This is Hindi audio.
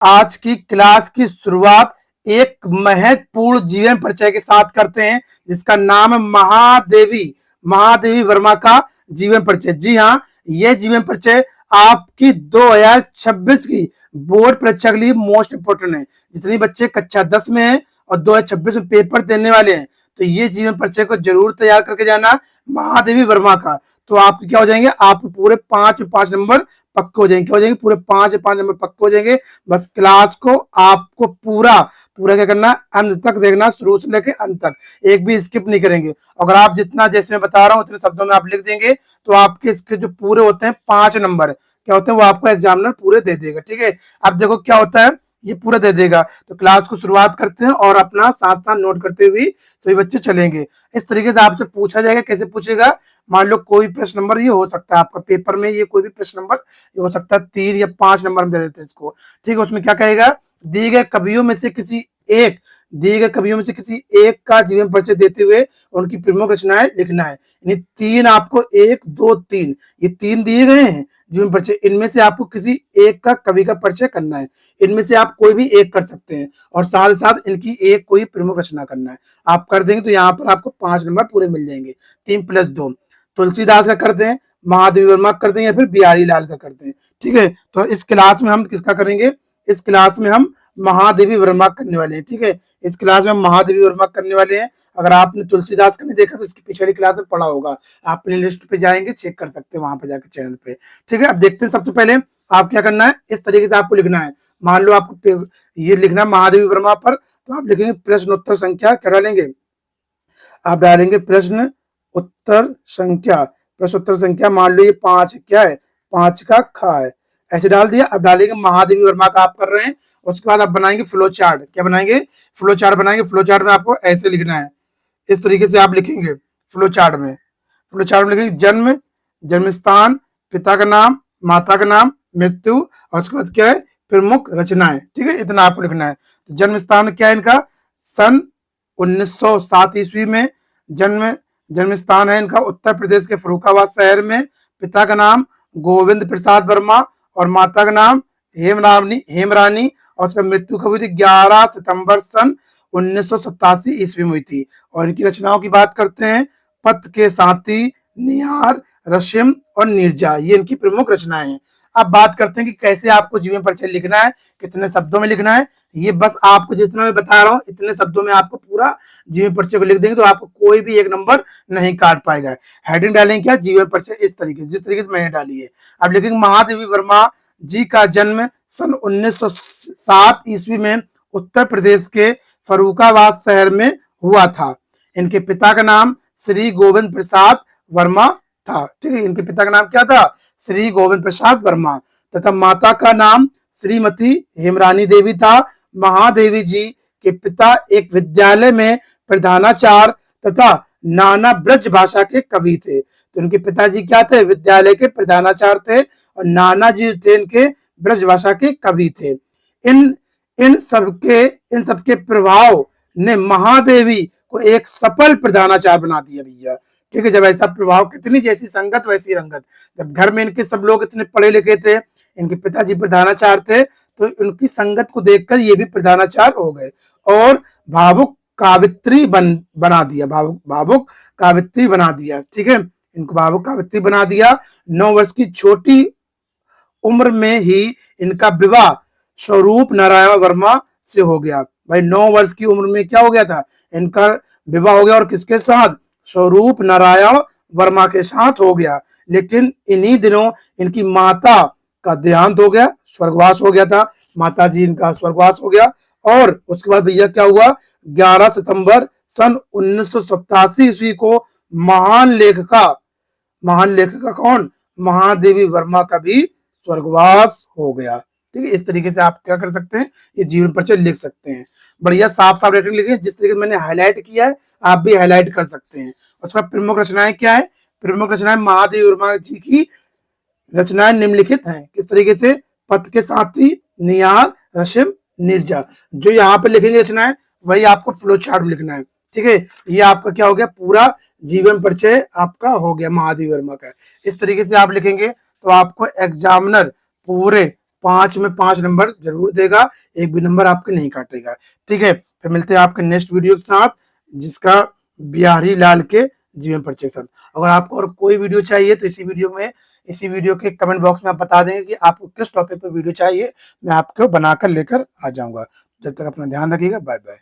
आज की क्लास की शुरुआत एक महत्वपूर्ण जीवन परिचय के साथ करते हैं, जिसका नाम है महादेवी महादेवी वर्मा का जीवन परिचय। जी हाँ, यह जीवन परिचय आपकी 2026 की बोर्ड परीक्षा के लिए मोस्ट इंपोर्टेंट है। जितने बच्चे कक्षा 10 में हैं और 2026 में पेपर देने वाले हैं, तो ये जीवन परिचय को जरूर तैयार करके जाना महादेवी वर्मा का। तो आपके क्या हो जाएंगे, आपके पूरे 5 नंबर पक्के हो जाएंगे। क्या हो जाएंगे, पूरे 5 नंबर पक्के हो जाएंगे। बस क्लास को आपको पूरा पूरा क्या करना, अंत तक देखना, शुरू से लेकर अंत तक, एक भी स्किप नहीं करेंगे। अगर आप जितना जैसे मैं बता रहा हूँ उतने शब्दों में आप लिख देंगे, तो आपके इसके जो पूरे होते हैं 5 नंबर क्या होते हैं, वो आपको एग्जामिनर पूरे दे देगा। ठीक है, अब देखो क्या होता है, ये पूरा दे देगा। तो क्लास को शुरुआत करते हैं और अपना साथ साथ नोट करते हुए सभी बच्चे चलेंगे। इस तरीके से आपसे पूछा जाएगा। कैसे पूछेगा, मान लो कोई प्रश्न नंबर ये हो सकता है आपका पेपर में, ये कोई भी प्रश्न नंबर ये हो सकता है 3 या 5 नंबर में दे देते हैं इसको। ठीक है, उसमें क्या कहेगा, दिए गए कवियों में से किसी एक दिए गए कवियों में से किसी एक का जीवन परिचय देते हुए उनकी प्रमुख रचनाएं लिखना है। यानी 3 आपको, 1 2 3 ये 3 दिए गए हैं जीवन परिचय। इनमें से आपको किसी एक का कवि का परिचय करना है। इनमें से आप कोई भी एक कर सकते हैं और साथ ही साथ इनकी एक कोई प्रमुख रचना करना है। आप कर देंगे तो यहाँ पर आपको 5 नंबर पूरे मिल जाएंगे। 3 + 2 तुलसीदास का कर दें, महादेवी वर्मा कर दें, या फिर बिहारी लाल का कर दें। ठीक है, तो इस क्लास में हम किसका करेंगे, इस क्लास में हम महादेवी वर्मा करने वाले हैं। ठीक है, इस क्लास में हम महादेवी वर्मा करने वाले हैं। अगर आपने तुलसीदास का नहीं देखा तो इसकी पिछली क्लास में पढ़ा होगा, आप प्ले लिस्ट पे जाएंगे, चेक कर सकते हैं वहां पे जाकर चैनल पे। ठीक है, अब देखते हैं। सबसे पहले आप क्या करना है, इस तरीके से आपको लिखना है। मान लो आपको ये लिखना है महादेवी वर्मा पर, तो आप लिखेंगे प्रश्नोत्तर संख्या, क्या डालेंगे, आप डालेंगे प्रश्न उत्तर संख्या। प्रश्न उत्तर संख्या मान लो ये 5 क्या है, 5 का खा है, ऐसे डाल दिया। अब डालेंगे महादेवी वर्मा का आप कर रहे हैं। उसके बाद आप बनाएंगे फ्लो चार्ट। क्या बनाएंगे, फ्लो चार्ट बनाएंगे। फ्लो चार्ट में आपको ऐसे लिखना है, इस तरीके से आप लिखेंगे फ्लो चार्ट में। फ्लो चार्ट में लिखेंगे जन्म, जन्म स्थान, पिता का नाम, माता का नाम, मृत्यु, और उसके बाद क्या है, प्रमुख रचनाएं। ठीक है, इतना आपको लिखना है। तो जन्म स्थान क्या है इनका, सन 1907 ईस्वी में जन्म जन्म स्थान है इनका उत्तर प्रदेश के फर्रुखाबाद शहर में। पिता का नाम गोविंद प्रसाद वर्मा और माता का नाम हेमरानी, और उसका मृत्यु कब हुई थी, 11 सितंबर सन 1987 ईस्वी में हुई थी। और इनकी रचनाओं की बात करते हैं, पथ के साथी, निहार, रशिम और नीरजा, ये इनकी प्रमुख रचनाएं हैं। अब बात करते हैं कि कैसे आपको जीवन परिचय लिखना है, कितने शब्दों में लिखना है। ये बस आपको जितना मैं बता रहा हूँ इतने शब्दों में आपको पूरा जीवन परिचय को लिख देंगे, तो आपको कोई भी एक नंबर नहीं काट पाएगा। हेडिंग डालेंगे क्या, जीवन परिचय, इस तरीके जिस तरीके से मैंने डाली है। अब लिखेंगे महादेवी वर्मा जी का जन्म सन 1907 ईस्वी में उत्तर प्रदेश के फर्रुखाबाद शहर में हुआ था। इनके पिता का नाम श्री गोविंद प्रसाद वर्मा था। ठीक है, इनके पिता का नाम क्या था, श्री गोविंद प्रसाद वर्मा, तथा माता का नाम श्रीमती हेमरानी देवी था। महादेवी जी के पिता एक विद्यालय में प्रधानाचार्य तथा नाना ब्रज भाषा के कवि थे। तो इनके पिताजी क्या थे, विद्यालय के प्रधानाचार्य थे, और नाना जी थे इनके ब्रज भाषा के कवि थे। इन इन सबके प्रभाव ने महादेवी को एक सफल प्रधानाचार्य बना दिया भैया। ठीक है, जब ऐसा प्रभाव, कितनी जैसी संगत वैसी रंगत। जब घर में इनके सब लोग इतने पढ़े लिखे थे, इनके पिताजी प्रधानाचार्य थे, तो उनकी संगत को देखकर ये भी प्रधानाचार्य हो गए और भावुक कावित्री बना दिया। भावुक कावित्री बना दिया। ठीक है, इनको भावुक कावित्री बना दिया। 9 वर्ष की छोटी उम्र में ही इनका विवाह स्वरूप नारायण वर्मा से हो गया। भाई 9 वर्ष की उम्र में क्या हो गया था, इनका विवाह हो गया, और किसके साथ, स्वरूप नारायण वर्मा के साथ हो गया। लेकिन इन्हीं दिनों इनकी माता का देहांत हो गया, स्वर्गवास हो गया था। माता जी इनका स्वर्गवास हो गया। और उसके बाद भैया क्या हुआ, 11 सितंबर सन 1987 ईस्वी को महान लेखिका कौन, महादेवी वर्मा का भी स्वर्गवास हो गया। ठीक है, इस तरीके से आप क्या कर सकते हैं, ये जीवन परिचय लिख सकते हैं। बढ़िया साफ साफ राइटिंग लिखें, जिस तरीके से मैंने हाईलाइट किया है आप भी हाईलाइट कर सकते हैं। उसका प्रमुख रचनाएं क्या है, प्रमुख रचनाएं महादेवी वर्मा जी की रचनाएं निम्नलिखित हैं। किस तरीके से, पथ के साथी, निहार, रशिम, नीरजा। जो यहाँ पे लिखेंगे रचनाएं वही आपको फ्लो चार्ट में लिखना है। ठीक है, ये आपका क्या हो गया, पूरा जीवन परिचय आपका हो गया महादेवी वर्मा का। इस तरीके से आप लिखेंगे तो आपको एग्जामिनर पूरे 5 में 5 नंबर जरूर देगा, एक भी नंबर आपके नहीं काटेगा। ठीक है, फिर मिलते हैं आपके नेक्स्ट वीडियो के साथ, जिसका बिहारी लाल के जीवन परिचय के साथ। अगर आपको और कोई वीडियो चाहिए तो इसी वीडियो के कमेंट बॉक्स में आप बता देंगे कि आपको किस टॉपिक पर वीडियो चाहिए, मैं आपको बनाकर लेकर आ जाऊंगा। जब तक अपना ध्यान रखिएगा, बाय बाय।